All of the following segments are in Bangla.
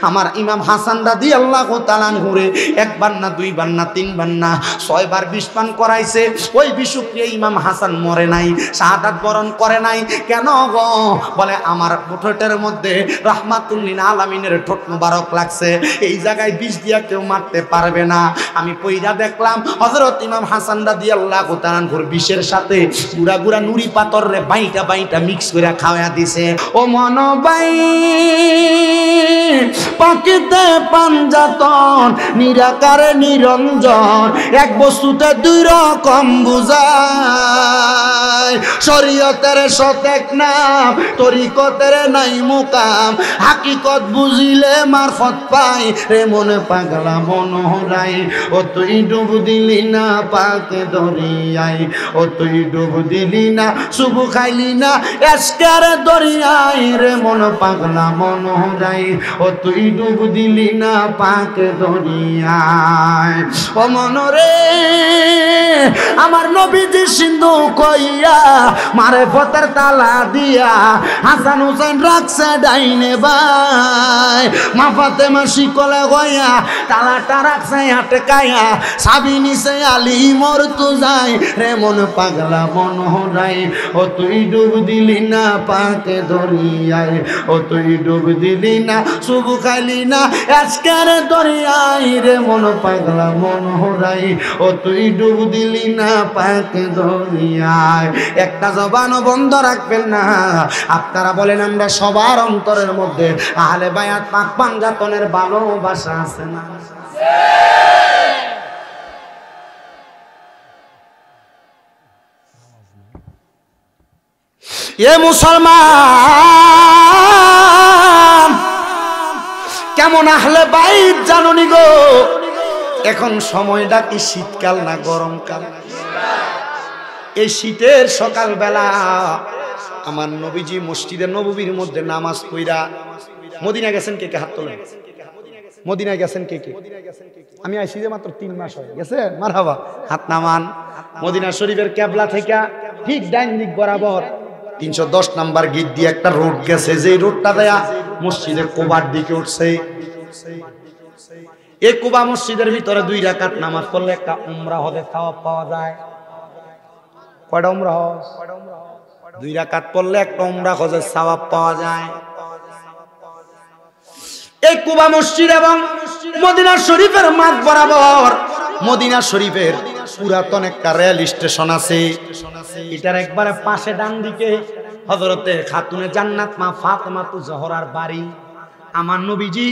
আমার ইমাম হাসান রাদিয়াল্লাহু তাআলা আনহুরে একবার না দুইবার না তিনবার না 6 বার বিষ পান করাইছে। ওই বিষক্রিয়া ইমাম হাসান মরে নাই, শাহাদাত বরণ করে নাই। কেন গো? বলে আমার ঠোঁটের মধ্যে রাহমাতুল লিল আলামিনের ঠোঁট মুবারক লাগছে, এই জায়গায় বিষ দিয়া কেউ মারতে পারবে না। আমি পইরা দেখলাম হযরত ইমাম হাসান রাদিয়াল্লাহু তাআলা আনহুর বিষের সাথে গুড়া গুড়া নুড়ি পাথর রে বাইটা বাইটা মিক্স করে খাওয়া দিছে। ও মনোবাই পাকিতে পাঞ্জাতন নিরাকারে নিরঞ্জন, এক বস্তুতে দুই রকম বুঝায়। শরীয়তের সতেক নাম, তরিকতের নাই মুকাম, হাকিকত বুঝিলে মারফত পাই রে মনে পাগলা মনোহরাই। ও তুই ডুব দিলি না পাকে দরিয়াই, ও তুই ডুব দিলি না শুভু খাইলি না এসকার দরিয়াই রে মন পাগলা মনোহরাই। ও তুই ডুব দিলি না পাকে দরিয়ায়। ও মনরে আমার নবীজি সিন্ধু কইয়া মারেফতের তালা দিয়া হাসান হুসেন রাখছে ডাইনে বাই। মা ফাতেমা শিকলে গয়া তালাটা রাখছে আটকায়া, সাবি নিছে আলী মরতু যায় রে মন পাগলা মনোহরাই। ও তুই ডুব দিলি না পাকে দরিয়ায়, ও তুই ডুব দিলি না শুভু খাইলি না আজকের দরিয়ায় রে মন পাগলা মনোহরাই। ও তুই ডুব দিলি না পাকে দরিয়ায়। একটা জবান বন্ধ রাখবেন না। আপনারা বলেন আমরা সবার অন্তরের মধ্যে আহলে বায়াত পাক পাঞ্জাতনের ভালোবাসা আছে না? এ মুসলমান কেমন আহলে বাইত জানুনি গো? এখন সময়টা কি শীতকাল না গরমকাল? এই শীতের সকালবেলা আমার নবীজি মসজিদে নববীর মধ্যে নামাজ পড়া। মদিনা গেছেন কে কে? হাত তোলেন। মদিনায় গেছেন কে কে? আমি আইছি যে মাত্র 3 মাস হয়ে গেছে। মারহাবা, হাত নামান। মদিনা শরীফের কেবলা থেকে ঠিক ডাইন দিক বরাবর 310 নাম্বার গেট দিয়ে একটা রোড গেছে, যে রোডটা দেয়া মসজিদে কুবার দিকে উঠছে। এই কুবা মসজিদের ভিতরে 2 রাকাত নামাজ পড়লে একটা উমরা হজের সওয়াব পাওয়া যায়। কয়টা উমরা হজ? 2 রাকাত পড়লে একটা উমরা হজের সওয়াব পাওয়া যায়। এই কুবা মসজিদ এবং মদিনা শরীফের মাঝ বরাবর মদিনা শরীফের পুরাতন একটা রেল স্টেশন আছে। এটার একবারে পাশে ডান দিকে হযরতে খাতুনে জান্নাত মা ফাতেমাতু জোহরার বাড়ি। আমার নবীজি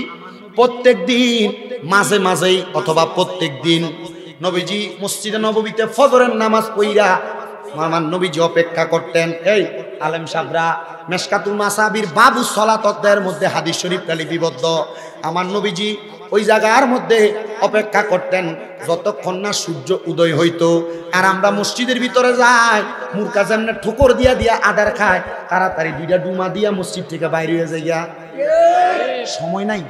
প্রত্যেক দিন মাঝে মাঝেই অথবা প্রত্যেক দিন নবীজি মসজিদে নববীতে ফজরের নামাজ পড়া আমার নবীজি অপেক্ষা করতেন। এই আলেম সাহেবরা মেশকাতুল মাসাবির বাবু সলাতের মধ্যে হাদিস শরীফ লিপিবদ্ধ। আমার নবীজি ওই জায়গার মধ্যে অপেক্ষা করতেন যতক্ষণ না সূর্য উদয় হইতো। আর আমরা মসজিদের ভিতরে যাই, মুরকা যেমন ঠুকর দিয়া দিয়া আদার খায়, তাড়াতাড়ি 2টা ডুমা দিয়া মসজিদ থেকে বাইরে হয়ে যাইয়া। সময় নাই,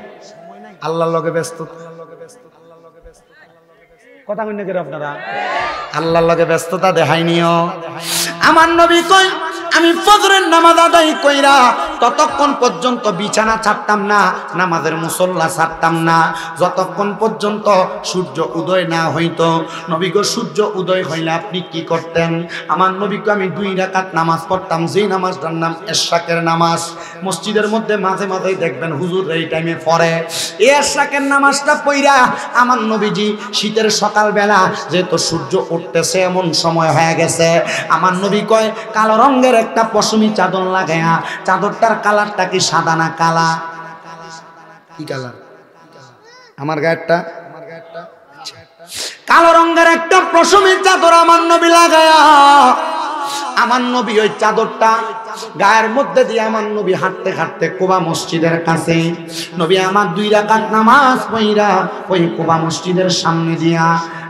আল্লাহর লগে ব্যস্ত। কথা কইন না কেন আপনারা? আল্লাহর লগে ব্যস্ততা দেখাইনিও। আমার নবী কই আমি ফজরের নামাজ আদায় কইরা ততক্ষণ পর্যন্ত বিছানা ছাড়তাম না, নামাজের মুসল্লা ছাড়তাম না, যতক্ষণ পর্যন্ত সূর্য উদয় না হইতো। নবী গো সূর্য উদয় হইলে আপনি কি করতেন? আমার নবীকে আমি 2 রাকাত নামাজ পড়তাম, যেই নামাজটার নাম এশরাকের নামাজ। মসজিদের মধ্যে মাঝে মাঝেই দেখবেন হুজুর এই টাইমে পড়ে। এই এশরাকের নামাজটা পড়া আমার নবীজি শীতের সকালবেলা যেহেতু সূর্য উঠতেছে এমন সময় হয়ে গেছে, আমার নবী কয় কালো রঙের একটা পশমি চাদর লাগায়া, চাদরটার কালারটা কি সাদা না কালা? কি কালার? আমার গায়েরটা কালো রঙের একটা পশমি চাদর আমার নবী লাগায়া, আমার নবী ওই চাদরটা গায়ের মধ্যে দিয়ে আমার নবী হাঁটতে হাঁটতে কুবা মসজিদের কাছে, নবী আমার 2 রাকাত নামাজ পড়া ওই কুবা মসজিদের সামনে দিয়া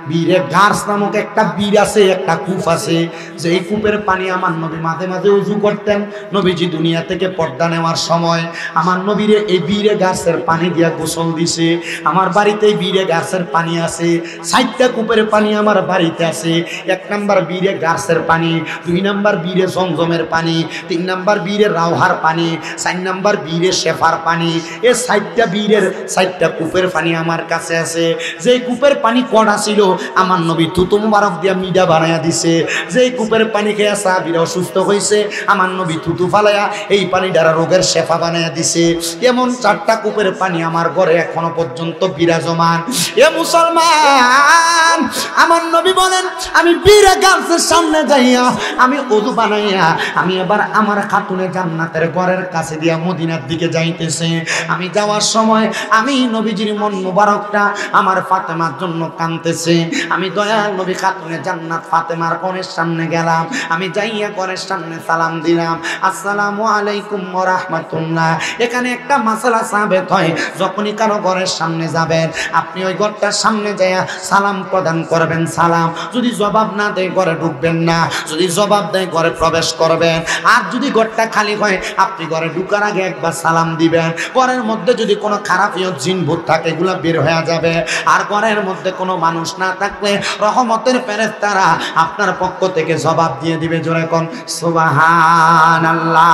বীরে গার্স নামক একটা বীর আছে, একটা কূপ আছে, যে এই কূপের পানি আমার নবী মাঝে মাঝে উযু করতেন। নবীজি দুনিয়া থেকে পর্দা নেওয়ার সময় আমার নবীরে এই বীরে গাছের পানি দিয়া গোসল দিছে। আমার বাড়িতে বীরে গাছের পানি আছে, 60টা কূপের পানি আমার বাড়িতে আছে। 1 নাম্বার বীরে গাছের পানি, 2 নাম্বার বীরে জমজমের পানি, 3 নাম্বার বীরে রাওহার পানি, 4 নাম্বার বীরে শেফার পানি। এই 60টা বীরের 60টা কূপের পানি আমার কাছে আছে। যে কূপের পানি কড়া ছিল আমার নবী থুতু মুবারক দিয়া মিডা বানায়া দিছে। যে কূপের পানি খেয়ে সাহাবীরা অসুস্থ হয়েছে, আমার নবী থুতু ফালায়া এই পানি দ্বারা রোগের শেফা বানায়া দিছে। এমন 4টা কূপের পানি আমার ঘরে এখনো পর্যন্ত বিরাজমান। এ মুসলমান, আমার নবী বলেন আমি বীরে গাছের সামনে যাইয়া আমি ওযু বানাইয়া আমি এবার আমার খাতুনে জান্নাতের ঘরের কাছে দিয়া মদিনার দিকে যাইতেছে। আমি যাওয়ার সময় আমি নবীজির মন মুবারকটা আমার ফাতেমার জন্য কাঁদতেছে। আমি দয়াল নবী খাতুনে জান্নাত ফাতেমার ঘরের সামনে গেলাম। আমি যাইয়া ঘরের সামনে সালাম দিলাম, আসসালামু আলাইকুম ওয়া রাহমাতুল্লাহ। এখানে একটা মাসালা সাবেত হয়, যখনই কারো ঘরের সামনে যাবেন আপনি ওই ঘরটার সামনে যাইয়া সালাম প্রদান করবেন। সালাম যদি জবাব না দেয় ঘরে ঢুকবেন না, যদি জবাব দেয় ঘরে প্রবেশ করবেন। আর যদি ঘরটা খালি হয় আপনি ঘরে ঢুকার আগে একবার সালাম দিবেন। ঘরের মধ্যে যদি কোনো খারাপ জিন ভূত থাকে এগুলা বের হয়ে যাবে। আর ঘরের মধ্যে কোনো মানুষ না থাকলে রহমতের ফেরেশতারা আপনার পক্ষ থেকে জবাব দিয়ে দিবে। জোরে কোন সুবহানাল্লাহ।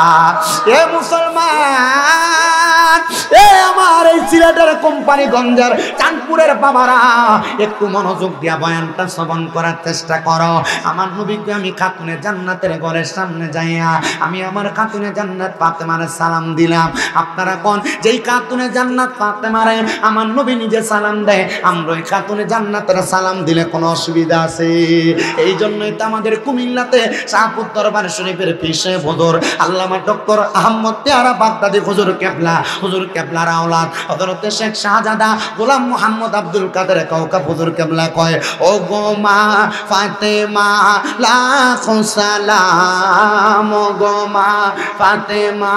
এ মুসলমান, এ আমার এই সিলেটের কোম্পানিগঞ্জের চাঁদপুরের বাবারা, একটু মনোযোগ দিয়া বয়ানটা শ্রবণ করার চেষ্টা করো। আমার নবীকে আমি খাতুনে জান্নাতের ঘরের সামনে যাইয়া আমি আমার খাতুনে জান্নাত ফাতেমারে সালাম দিলাম। আপনারা কোন যেই খাতুনে জান্নাত ফাতেমারে আমার নবী নিজে সালাম দেয়, আমরা ওই খাতুনে জান্নাতের সালাম দিলে কোনো অসুবিধা আছে? এই জন্যই তো আমাদের কুমিল্লাতে শাহপুর দরবার শরীফের পীর সাহেব হুজুর আল্লামা ডক্টর আহমদ পেয়ারা বাগদাদি হুজুর কেবলা, হুজুর কেবলার আওলাদ হযরত শেখ শাহজাদা গোলাম মোহাম্মদ আব্দুল কাদের কাউকাব হুজুর কেবলা কয়, ও গো মা ফাতেমা লাখো সালাম, ও গো মা ফাতেমা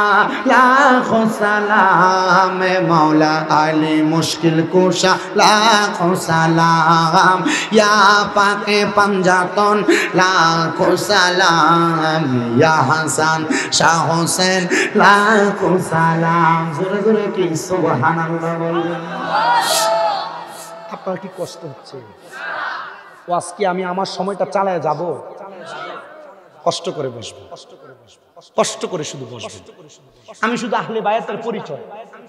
লাখো সালাম, মৌলা আলী মুশকিল কুশা লাখো সালাম, ইয়া পাকে পাঞ্জাতন লাখো সালাম, ইয়া হাসান শাহ হোসেন লাখো সালাম। জোরে জোরে কি সুবহানাল্লাহ বলবেন? আপনার কি কষ্ট হচ্ছে? ও আজকে আমি আমার সময়টা চালায় যাব, কষ্ট করে বসবো, কষ্ট করে শুধু বসবো। আমি শুধু আহলে বায়াতের পরিচয়,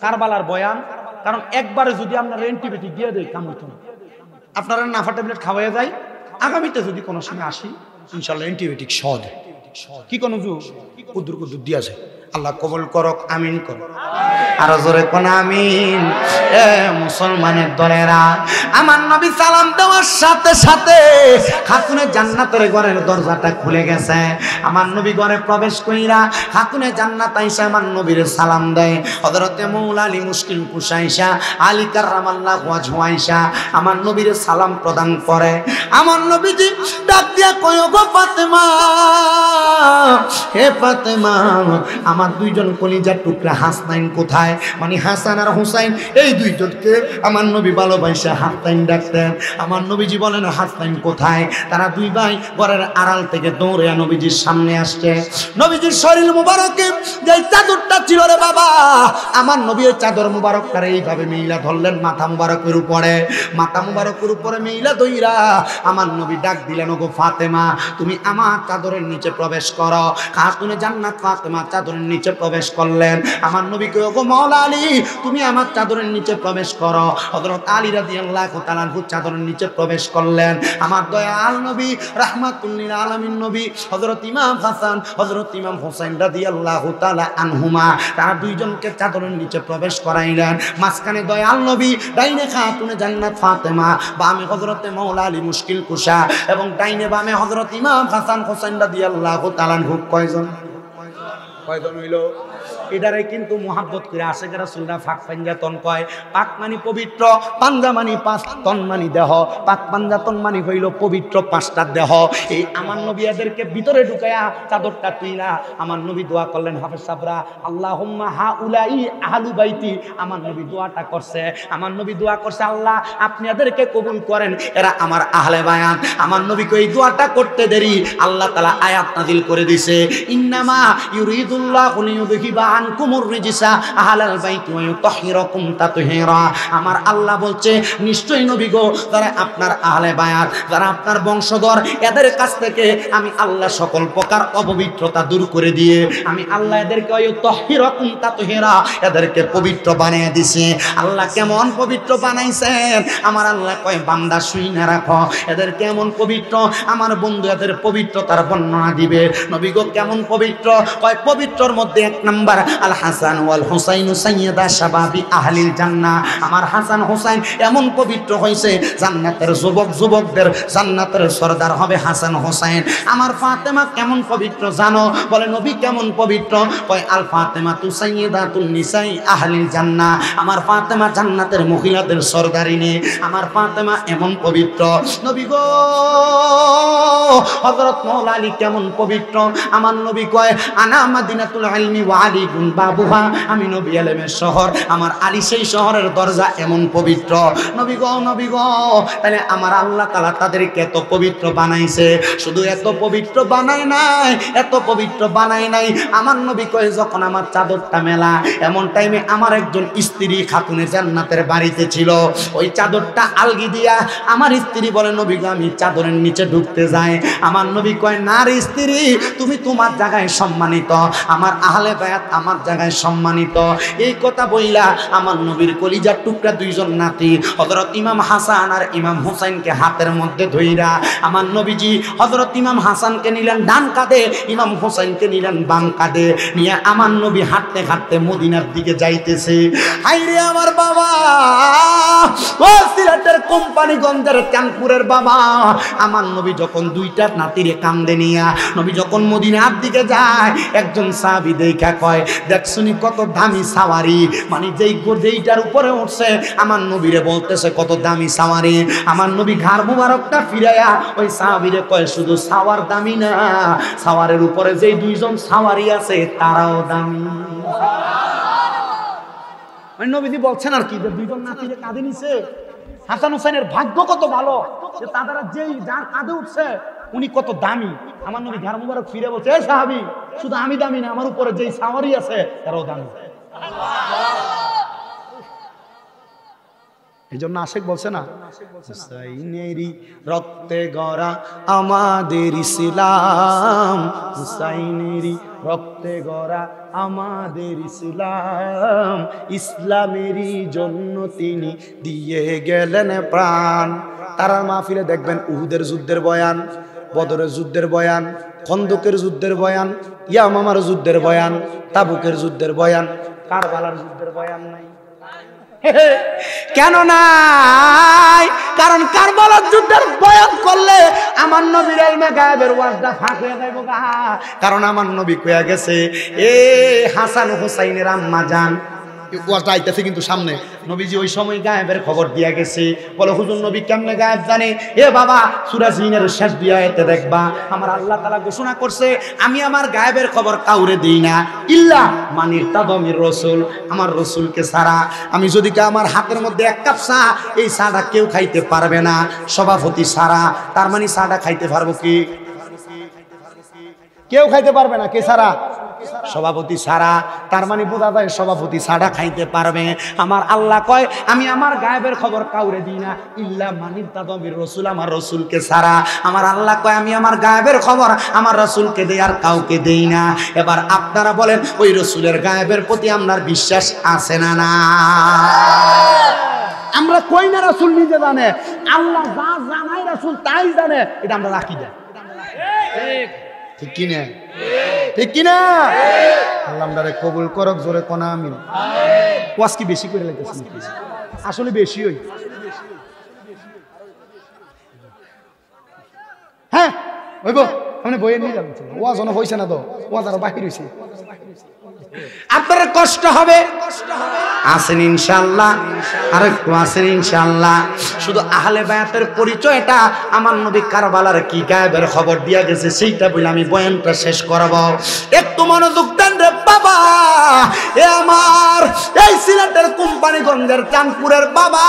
কারবালার বয়ান, কারণ একবারে যদি আমরা অ্যান্টিবায়োটিক দিয়ে দেই কাম হতো না। আপনারা নাফা ট্যাবলেট খাওয়াই যায়, আগামীতে যদি কোনো সময় আসি ইনশাল্লাহ অ্যান্টিবায়োটিক সদ কি কোনো কুদুর কুদুর দিয়া যায়। আল্লাহ কবুল করক, আমিন করক। আর জোরে কোন আমিন। এ মুসলমানের দলেরা, আমার নবী সালাম দেওয়ার সাথে সাথে খাতুনে জান্নাতের ঘরের দরজাটা খুলে গেছে। আমার নবী ঘরে প্রবেশ কইরা খাতুনে জান্নাত আয়েশা আমার নবীর সালাম দেয়। হযরতে মৌলা আলী মুশকিল কুশা আয়েশা, আলী কাররামাল্লাহু ওয়াজহু আয়েশা আমার নবীর সালাম প্রদান করে। আমার নবীজি ডাক দিয়া কয়, গো ফাতেমা, হে ফাতেমা, আমার দুইজন কলিজার টুকরা হাসনাইন কোথায়? মানে হাসান আর হুসাইন, এই দুইজনকে আমার নবী ভালোবাসা হাসনাইন ডাকতেন। আমার নবীজি বলেন হাসনাইন কোথায়? তারা দুই ভাই ঘরের আড়াল থেকে দৌড়ে নবীজির সামনে আসছে। নবীজির শরীর মুবারকে যে চাদরটা ছিল রে বাবা, আমার নবী ওই চাদর মুবারকটারে এইভাবে মেইলা ধরলেন মাথা মুবারকের উপরে, মাথা মুবারকের উপরে মেইলা দইরা আমার নবী ডাক দিলেন, ওগো ফাতেমা, তুমি আমার চাদরের নিচে প্রবেশ করো। খাতুনে জান্নাত ফাতেমা চাদরের নিচে প্রবেশ করলেন। আমার নবীকে, ওগো মাওলা আলী, তুমি আমার চাদরের নিচে প্রবেশ করো। হযরত আলী রাদিয়াল্লাহু তাআলা আনহু চাদরের নিচে প্রবেশ করলেন। আমার দয়াল নবী রাহমাতুল লিল আলামিন নবী হযরত ইমাম হাসান, হযরত ইমাম হোসেন রাদিয়াল্লাহু তাআলা আনহুমা, তারা দুইজনকে চাদরের নিচে প্রবেশ করাইলেন। মাঝখানে দয়াল নবী, ডাইনে খাতুনে জান্নাত ফাতেমা, বামে হযরতে মাওলা আলী মুশকিল কুশা, এবং ডাইনে বামে হযরত ইমাম হাসান হোসেন রাদিয়াল্লাহু তাআলা আনহু। কয়জন হইল? এটারে কিন্তু মোহাব্বত করে আশেকের রাসূলরা পাক পাঞ্জাতন কয়। পাক মানে পবিত্র, পাঞ্জা মানে পাঁচ, তন মানে দেহ। পাক পাঞ্জাতন মানে হইল পবিত্র পাঁচটা দেহ। এই আমার নবী এদেরকে ভিতরে ঢুকায়া চাদরটা তুইলা আমার নবী দোয়া করলেন। হাফেজ সাবরা আল্লাহুম্মা হাউলাই আহলু বাইতি, আমার নবী দোয়াটা করছে। আমার নবী দোয়া করছে, আল্লাহ আপনি এদেরকে কবুল করেন, এরা আমার আহলে বায়াত। আমার নবীকে এই দোয়াটা করতে দেরি আল্লাহ তাআলা আয়াত নাযিল করে দিয়েছে, ইন্নামা ইউরিদুল্লাহু লিইউযহিবা আনকুমুর রিজসা আহলাল বাইতি ওয়া ইউতাহহিরাকুম তাতহীরা। আমার আল্লাহ বলছে, নিশ্চয়ই নবী গো, যারা আপনার আহলে বায়াত, যারা আপনার বংশধর, এদের কাছ থেকে আমি আল্লাহ সকল প্রকার অপবিত্রতা দূর করে দিয়ে আমি আল্লাহ এদেরকে ওয়া ইউতাহহিরাকুম তাতহীরা, এদেরকে পবিত্র বানিয়ে দিছি। আল্লাহ কেমন পবিত্র বানাইছেন? আমার আল্লাহ কয়, বান্দা শুইনা রাখো, এদের কেমন পবিত্র। আমার বন্ধু এদের পবিত্রতার বর্ণনা দিবে। নবী গো কেমন পবিত্র? কয় পবিত্রর মধ্যে এক নাম্বার, আল হাসান ওয়াল হুসাইন সাইয়্যিদা শাবাবি আহলিল জান্নাহ। আমার হাসান হুসাইন এমন পবিত্র হইছে, জান্নাতের যুবকদের জান্নাতের সরদার হবে হাসান হুসাইন। আমার ফাতেমা কেমন পবিত্র জানো? বলে নবী কেমন পবিত্র? কয় আল ফাতেমা তু সাইয়্যিদাতুন নিসাই আহলিল জান্নাহ। আমার ফাতেমা জান্নাতের মহিলাদের সরদারিনী। আমার ফাতেমা এমন পবিত্র। নবী গো হযরত মাওলা আলী কেমন পবিত্র? আমার নবী কয়, আনা মাদিনাতুল ইলমি ওয়া আলীকুন বাবুহা, আমি নবী ইলমের শহর, আমার আলী সেই শহরের দরজা। এমন পবিত্র নবী গো। তাহলে আমার আল্লাহ তাআলা তাদেরকে এত পবিত্র বানাইছে। শুধু এত পবিত্র বানায় নাই, এত পবিত্র বানায় নাই। আমার নবী কয়, যখন আমার চাদরটা মেলা, এমন টাইমে আমার একজন স্ত্রী খাতুনে জান্নাতের বাড়িতে ছিল। ওই চাদরটা আলগি দিয়া আমার স্ত্রী বলে, নবী গো আমি চাদরের নিচে ঢুকতে যাই। আমার নবী কয়, না রে স্ত্রী, তুমি তোমার জায়গায় সম্মানিত, আমার আহলে বায়াত আমার জায়গায় সম্মানিত। এই কথা বইলা আমার নবীর কলিজার টুকরা দুইজন নাতি হযরত ইমাম হাসান আর ইমাম হুসাইনকে হাতের মধ্যে ধইরা আমার নবীজি হযরত ইমাম হাসানকে নিলেন ডান কাঁধে, ইমাম হুসাইনকে নিলেন বাম কাঁধে নিয়ে আমার নবী হাঁটতে হাঁটতে মদিনার দিকে যাইতেছে। হাইরে আমার বাবা, ও সিলেটের কোম্পানিগঞ্জের চাঁদপুরের বাবা, আমার নবী যখন দুইটা নাতিরে কান্দে নিয়া নবী যখন মদিনার দিকে যায়, একজন সাহাবী দেখা কয়, দেখছুনি কত দামি সাওয়ারি, মানে যেইটার উপরে উঠছে আমার নবীরে বলতেছে কত দামি সাওয়ারি। আমার নবী ঘাড় মুবারকটা ফিরাইয়া ওই সাহাবীরে কয়, শুধু সাওয়ার দামি না, সাওয়ারের উপরে যেই দুইজন সাওয়ারি আছে তারাও দামি। মানে নবীজি বলছেন আর কি, যে দুইজন নাতিরে কাঁধে নিছে। হাসান হুসাইনের ভাগ্য কত ভালো যে তারা যেই যার কাঁধে উঠছে উনি কত দামি। আমার নবী ঘাড় মুবারক ফিরে বলছে, এই সাহাবী, শুধু আমি দামি না, আমার উপরে যেই সাওয়ারি আছে তারাও দামি। এই জন্য আশেক বলছে না, হুসাইনেরই রক্তে গড়া আমাদের ইসলাম, হুসাইনেরই রক্তে গড়া আমাদের ইসলাম, ইসলামেরই জন্য তিনি দিয়ে গেলেন প্রাণ। তারার মাহফিলে দেখবেন উহুদের যুদ্ধের বয়ান, বদরের যুদ্ধের বয়ান, খন্দকের যুদ্ধের বয়ান, ইয়ামামার যুদ্ধের বয়ান, তাবুকের যুদ্ধের বয়ান, কারবালার যুদ্ধের বয়ান নাই। কেন নাই? কারণ কারবালার যুদ্ধের বয়ান করলে আমার নবীর ইলমে গায়েবের ওয়াজটা ফাঁক হয়ে যাইব। কারণ আমার নবী কইয়া গেছে, এ হাসান হুসাইনের আম্মা জান, ওয়াজটা আইতেছে কিন্তু সামনে, নবীজি ওই সময় গায়েবের খবর দিয়া গেছে। বলে হুজুর নবী কেমনে গায়েব জানে? এ বাবা, সূরা জিনের শেষ দুই আয়াতে দেখবা আমার আল্লাহ তাআলা ঘোষণা করছে, আমি আমার গায়েবের খবর কাউরে দেই না, ইল্লা মানির তাদমির রাসূল, আমার রাসূলকে ছাড়া। আমি যদি আমার হাতের মধ্যে এক কাপ চা, এই চাটা কেউ খাইতে পারবে না সভাপতি ছাড়া। তার মানে চাটা খাইতে পারবো কি? কেউ খাইতে পারবে না। কে ছাড়া? সভাপতি ছাড়া। তার মানে বোঝা যায় সভাপতি ছাড়া খাইতে পারবে। আমার আল্লাহ কয়, আমি আমার গায়েবের খবর কাউরে দিই না, ইল্লা মানির তাদমির রাসূল, আমার রাসূলকে ছাড়া। আমার আল্লাহ কয়, আমি আমার গায়েবের খবর আমার রাসূলকে দেই, আর কাউকে দেই না। এবার আপনারা বলেন, ওই রাসূলের গায়েবের প্রতি আপনার বিশ্বাস আছে না? না, আমরা কই না রাসূল নিজে জানে, আল্লাহ যা জানাই রাসূল তাই জানে, এটা আমরা রাখি না। ঠিক কি না? ঠিক কি না? আল্লাহ আমারে কবুল করক, জোরে কোন আমিন। ওয়াজ কি বেশি করে লাগতেছে নাকি? আসলে বেশি হই। হ্যাঁ হইব, মানে বইয়ে নিয়ে যাবেন। ওয়াজ অন হইছে না তো, ওয়াজ আরো বাকি রইছে। আপনার কষ্ট হবে, আছেন ইনশাআল্লাহ, আর একটু আছেন ইনশাআল্লাহ। শুধু আহলে বায়াতের পরিচয়টা আমার নবী কারবালার কি গায়েবের খবর দিয়া গেছে সেইটা বলে আমি বয়ানটা শেষ করব। একটু মনোযোগ দেন রে বাবা, এ আমার এই সিলেটের কোম্পানিগঞ্জের চাঁদপুরের বাবা,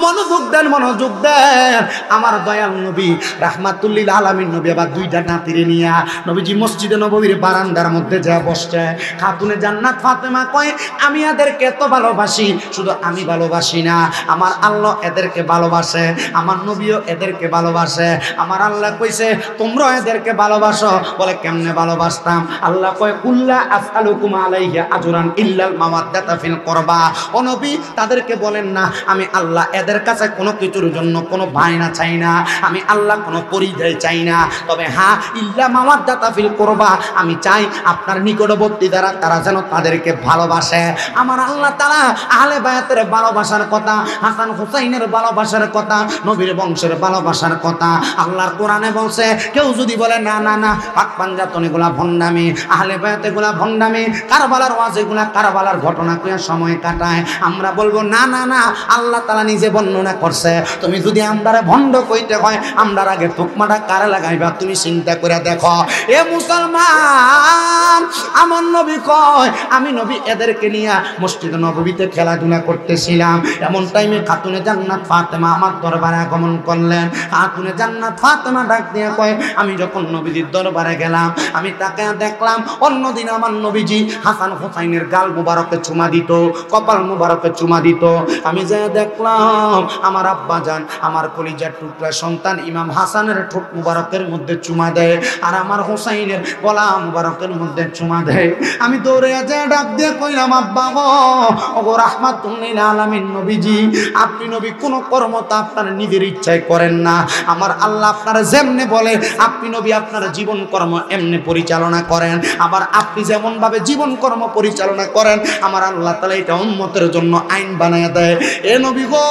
মনোযোগ দেন, মনোযোগ দেন। আমার দয়াল নবী রাহমাতুল্লিল আলামিন নবী আবার দুইটা নাতিরে নিয়া নবীজি মসজিদে নববীর বারান্দার মধ্যে যা বসছে। খাতুনে জান্নাত ফাতেমা কয়, আমি এদেরকে এত ভালোবাসি, শুধু আমি ভালোবাসি না, আমার আল্লাহ এদেরকে ভালোবাসে, আমার নবীও এদেরকে ভালোবাসে। আমার আল্লাহ কইছে তোমরা এদেরকে ভালোবাসো। বলে কেমনে ভালোবাসতাম? আল্লাহ কয়, কুল্লা আসআলুকুম আলাইহি আজরান ইল্লাল মাওয়াদ্দাতা ফিল কুরবা। ও নবী, তাদেরকে বলেন না আমি আল্লাহ এদের কাছে কোনো কিছুর জন্য কোনো বায়না চাই না, আমি আল্লাহ কোনো পরিচয় চাই না, তবে হ্যাঁ ইল্লা মাওয়াদ্দাতা ফিল কুরবা, আমি চাই আপনার নিকটবর্তী দ্বারা তারা যেন তাদেরকে ভালোবাসে। আমার আল্লাহ তাআলা আহলে বায়াতের ভালোবাসার কথা, হাসান হুসাইনের ভালোবাসার কথা, নবীর বংশের ভালোবাসার কথা আল্লাহর কোরআনে বলছে। কেউ যদি বলে না না না পাক পাঞ্জাতন এগুলা ভণ্ডামি, আহলে বায়াত এগুলা ভণ্ডামি, কারবালার ওয়াজ এগুলা কারবালার ঘটনা কইয়া সময় কাটায়, আমরা বলবো না না না, আল্লাহ তাআলা নিজে বর্ণনা করছে। তুমি যদি আমরারে ভণ্ড কইতে হয়, আমরার আগে তুকমাটা কারে লাগাইবা তুমি চিন্তা করে দেখো। এ মুসলমান, আমার নবী কয় আমি নবী এদেরকে নিয়ে মসজিদ নববীতে খেলাধুলা করতেছিলাম, এমন টাইমে খাতুনে জান্নাত ফাতেমা আমার দরবারে আগমন করলেন। খাতুনে জান্নাত ফাতেমা ডাক দিয়ে কয়, আমি যখন নবীজির দরবারে গেলাম, আমি তাকে দেখলাম অন্যদিন আমার নবীজি হাসান হুসাইনের গাল মুবারকে চুমা দিত, কপাল মুবারকে চুমা দিত, আমি যা দেখলাম আমার আব্বা জান আমার কলিজার টুকরা সন্তান ইমাম হাসানের ঠোঁট মুবারকের মধ্যে চুমা দেয়, আর আমার হুসাইনের গলা মুবারকের মধ্যে চুমা দেয়। আমি দৌড়ে যায় ডাক দিয়ে কইলাম, আব্বা গো রাহমাতুল্লিল আলামিন নবীজি, আপনি নবী কোন কর্ম তো আপনার নিজের ইচ্ছায় করেন না, আমার আল্লাহ আপনারা যেমনে বলে আপনি নবী আপনার জীবন কর্ম এমনি পরিচালনা করেন, আবার আপনি যেমন ভাবে জীবন কর্ম পরিচালনা করেন আমার আল্লাহ তাআলা এটা উম্মতের জন্য আইন বানায়া দেয়। এ নবী গো,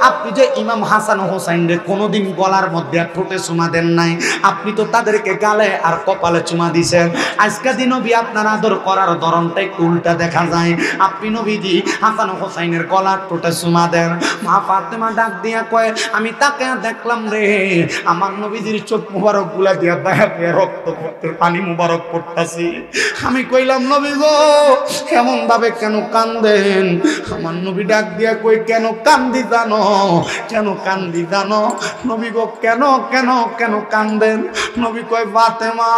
আপনি যে ইমাম হাসান হোসাইনরে কোনোদিন গলার মধ্যে ঠোঁটে চুমা দেন নাই, আপনি তো তাদেরকে গালে আর কপালে চুমা দিছেন। আজকে দিন নবী আপনার আদর করার ধরনটা একটু উল্টা দেখা যায়, আপনি নবীজি হাসান হোসাইনের গলার ঠোঁটে চুমা দেন। মা ফাতেমা ডাক দিয়া কয়, আমি তাকে দেখলাম রে, আমার নবীজির চোখ মুবারক গুলা দিয়া দায়া দিয়া রক্ত পড়তে পানি মুবারক পড়তাছি। আমি কইলাম, নবী গো এমন ভাবে কেন কান্দেন? আমার নবী ডাক দিয়া কই, কেন কান্দি জানো? কেন কান্দি জানো? নবী গো কেন কেন কেন কান্দেন? নবী কয়, ফাতেমা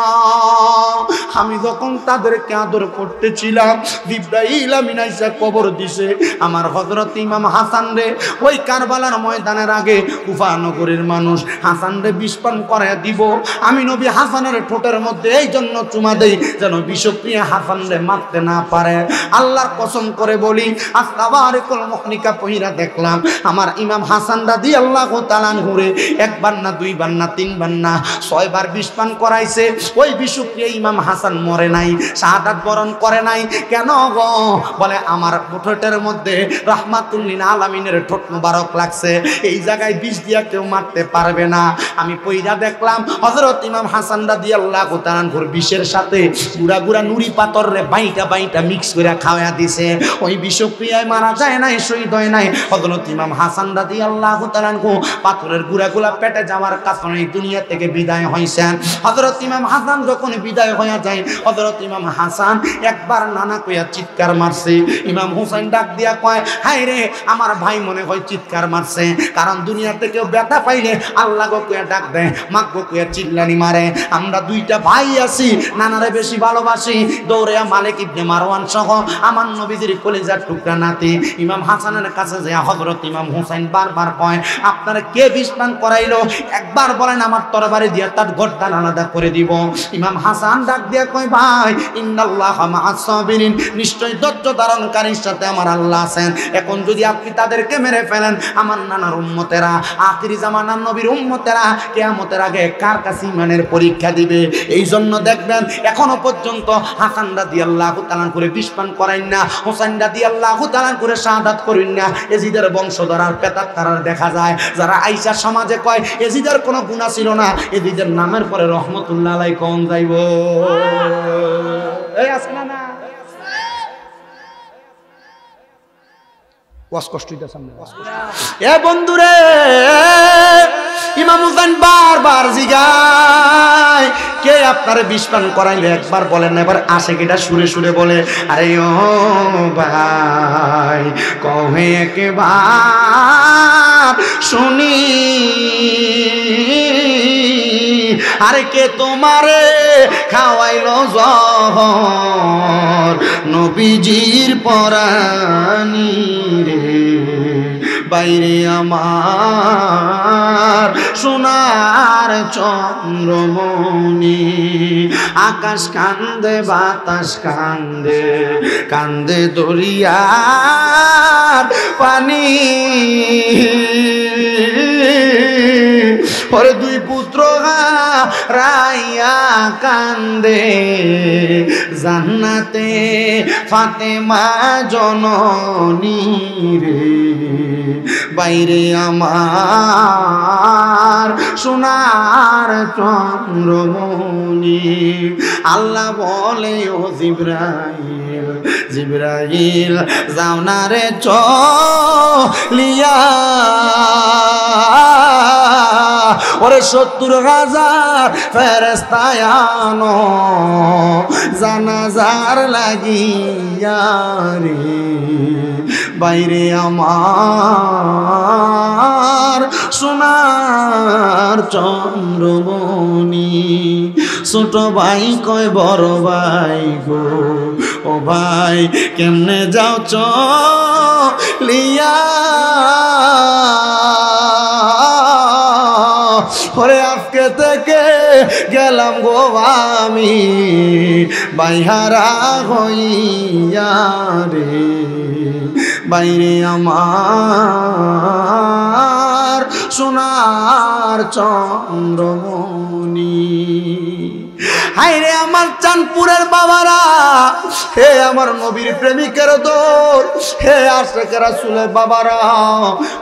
আমি যখন তাদেরকে আদর করতেছিলাম, জিবরাইল আমিন আইসা কবর দিছে আমার হযরত ইমাম হাসান রে, ওই কারবালার ময়দানের আগে কুফা নগরীর মানুষ হাসান রে বিষপান করায় দিব। আমি নবী হাসানের ঠোঁটের মধ্যে এই জন্য চুমা দেই যেন বিষক্রিয়া হাসান রে মারতে না পারে। আল্লাহর কসম করে বলি, আস্তাবারিকুল মুখনিকা পহিরা দেখলাম আমার ইমাম হাসান রাদিয়াল্লাহু তাআলা আনহুরে একবার না দুইবার না তিনবার না 6 বার বিষপান করাইছে। ওই বিষক্রিয়া ইমাম হাসান মরে নাই, শাহাদাত বরণ করে নাই। কেন গো? বলে আমার ঠোঁটের মধ্যে রাহমাতুল্লিল আলামিনের ঠোঁট মুবারক লাগছে, এই জায়গায় বিষ দিয়া কেউ মারতে পারবে না। আমি পইরা দেখলাম হযরত ইমাম হাসান রাদিয়াল্লাহু তাআলা আনহুর বিষের সাথে গুড়া গুড়া নুরি পাথর রে বাইটা বাইটা মিক্স করে খাওয়া দিছে। ওই বিষক্রিয়ায় মারা যায় নাই, শহীদ হয় নাই। হযরত ইমাম হাসান রাদিয়াল্লাহু তাআলা আনহু পাথরের গুড়াগুলা পেটে যাওয়ার কারণে এই দুনিয়া থেকে বিদায় হইছেন। হযরত ইমাম হাসান যখন বিদায় হয়ে যায়, হযরত ইমাম হাসান একবার নানা কইয়া চিৎকার মারছে। ইমাম হুসাইন ডাক দিয়া কয়, হায় রে আমার ভাই মনে হয় চিৎকার মারছে, কারণ দুনিয়াতে কেউ ব্যথা পাইলে আল্লাহ গো কইয়া ডাক দেয়, মা গো কইয়া চিল্লানি মারে। আমরা দুইটা ভাই আছি, নানারে বেশি ভালোবাসি। দৌড়ে মালিক ইবনে মারওয়ান সহ আমার নবীজির কলিজার টুকরা নাতি ইমাম হাসানের কাছে যায় হযরত ইমাম হুসাইন বারবার কয়, আপনারা কে বিষপান করাইলো? একবার বলেন আমার তরবারি দিয়া তার গর্দান আলাদা করে দিব। ইমাম হাসান ডাক দিয়া কয়, ভাই ইন্নাল্লাহা মাআস সাবিরিন, নিশ্চয় ধৈর্য ধারণকারীর সাথে আমার আল্লাহ আছেন। এখন যদি আপনি তাদেরকে মেরে ফেলেন, আমার নানার উম্মতেরা, আখিরি জামানার নবীর উম্মতেরা কিয়ামতের আগে কার কাছে ঈমানের পরীক্ষা দিবে। এই জন্য দেখবেন এখনো পর্যন্ত হাসান রাদিয়াল্লাহু তাআলা করে বিষপান করাইন না, হোসেন রাদিয়াল্লাহু তাআলা করে শাহাদাত করেন না। এজিদের বংশধর আর পেতার তারার দেখা যায়, যারা আয়েশা সমাজে কয় এজিদের কোনো গুনাহ ছিল না, এজিদের নামের পরে রহমতুল্লাহ আলাইহি কোন যাইব। এই আছে না? কষ্ট হইতে সামনে এ বন্ধুরে ইমাম হুসাইন বারবার জিগায় কে আপনারে বিষ পান করাইলে একবার বলেন না, এবার আশিকিটা সুরে সুরে বলে আরে ও ভাই কহে একবার শুনি আরে কে তোমারে খাওয়াইলো জহর নবীজির পরানি রে বাইরে আমার সোনার চন্দ্রমণি আকাশ কান্দে বাতাস কান্দে কান্দে দরিয়ার পানি ওরে দুই পুত্র রাইয়া কান্দে জান্নাতে ফাতেমা জননী রে বাইরে আমার সোনার চন্দ্রমণি আল্লাহ বলে ও জিবরাইল জিবরাইল যাও না রে চলিয়া ওরে 70,000 ফেরেশতায়ানো জানাজার লাগিয়া রে বাইরে আমার সোনার চন্দ্রমণি ছোট ভাই কয় বড় ভাই গো ও ভাই কেমনে যাও চলিয়া ওরে আজকে থেকে গেলাম গো আমি বাইহারা হইয়া রে বাইরে আমার সোনার চন্দ্রমণি হায়রে আমার চাঁদপুরের বাবারা হে আমার নবীর প্রেমিকের দল হে আশিকে রাসূলের বাবারা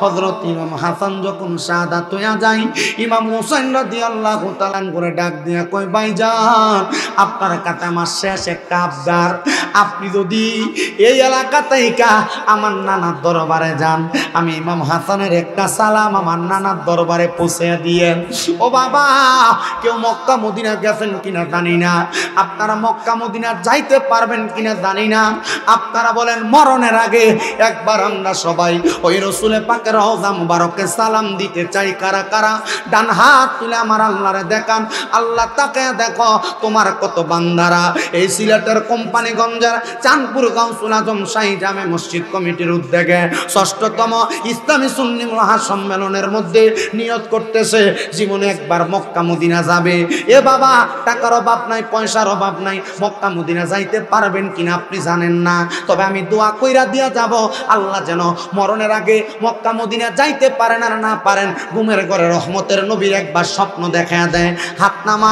হযরত ইমাম হাসান যখন শাহাদাত হইয়া যায় ইমাম হুসাইন রাদিয়াল্লাহু তাআলা করে ডাক দিয়া কই ভাইজান আপনার কাছে আমার শেষ একটা আবদার আপনি যদি এই এলাকা থেকে আমার নানার দরবারে যান আমি ইমাম হাসানের একটা সালাম আমার নানার দরবারে পৌঁছে দিয়েন ও বাবা কেউ মক্কা মদিনা গেছেন কিনা জানি না আপনারা মক্কা মদিনা যাইতে পারবেন কিনা জানি না আপনারা বলেন মরণের আগে একবার আমরা সবাই ওই রাসূলে পাকের রওজা মুবারকে সালাম দিতে চাই কারা কারা ডান হাত তুলে আমার আল্লাহরে দেখান আল্লাহ তাকে দেখো তোমার কত বান্দারা এই সিলেটের কোম্পানিগঞ্জের চাঁদপুর গাউসুল আজম শাহী জামে মসজিদ কমিটির উদ্যোগে ৬ষ্ঠতম ইসলামী সুন্নি মহাসম্মেলনের মধ্যে নিয়ত করতেছে জীবনে একবার মক্কা মদিনা যাবে এ বাবা টাকার অভাব নাই পয়সার অভাব নাই মক্কা মদিনা যাইতে পারবেন কিনা আপনি জানেন না তবে আমি দোয়া কইরা দিয়া যাব আল্লাহ যেন মরণের আগে মক্কা মদিনা যাইতে পারেন আর না পারেন ঘুমের ঘরে রহমতের নবীর একবার স্বপ্ন দেখা দেয় হাত নামান